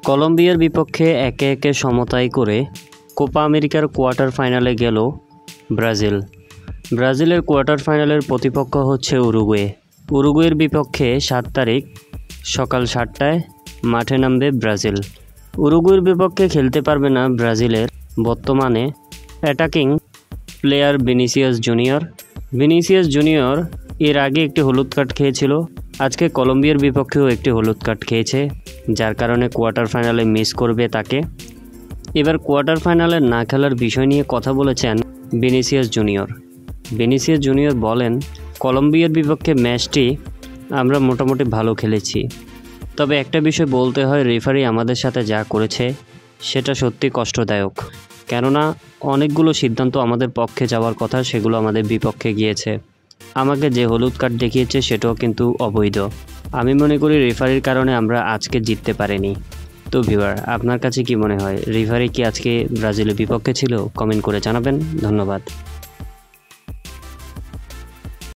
কলম্বিয়ার বিপক্ষে একে একে সমতায় করে কোপা আমেরিকার কোয়ার্টার ফাইনালে গেল ব্রাজিল। ব্রাজিলের কোয়ার্টার ফাইনালের প্রতিপক্ষ হচ্ছে উরুগুয়ে। উরুগুয়ের বিপক্ষে 7 তারিখ সকাল 7টায় মাঠে নামবে ব্রাজিল। উরুগুয়ের বিপক্ষে খেলতে পারবে না ব্রাজিলের বর্তমানে অ্যাটাকিং প্লেয়ার ভিনিসিয়াস জুনিয়র এর আগে একটি হলুদ কার্ড খেয়েছিল। আজকে কলম্বিয়ার বিপক্ষেও একটি হলুদ কার্ড খেয়েছে, যার কারণে কোয়ার্টার ফাইনালে মিস করবে তাকে। এবার কোয়ার্টার ফাইনালে না খেলার বিষয় নিয়ে কথা বলেছেন ভিনিসিয়াস জুনিয়র বলেন, কলম্বিয়ার বিপক্ষে ম্যাচটি আমরা মোটামুটি ভালো খেলেছি, তবে একটা বিষয় বলতে হয়, রেফারি আমাদের সাথে যা করেছে সেটা সত্যি কষ্টদায়ক। কেননা অনেকগুলো সিদ্ধান্ত আমাদের পক্ষে যাওয়ার কথা, সেগুলো আমাদের বিপক্ষে গিয়েছে। আমাকে যে হলুদ কার্ড দেখিয়েছে সেটাও কিন্তু অবৈধ। আমি মনে করি রেফারির কারণে আমরা আজকে জিততে পারিনি। তো ভিউয়ার, আপনার কাছে কি মনে হয়, রেফারি কি আজকে ব্রাজিলের বিপক্ষে ছিল? কমেন্ট করে জানাবেন। ধন্যবাদ।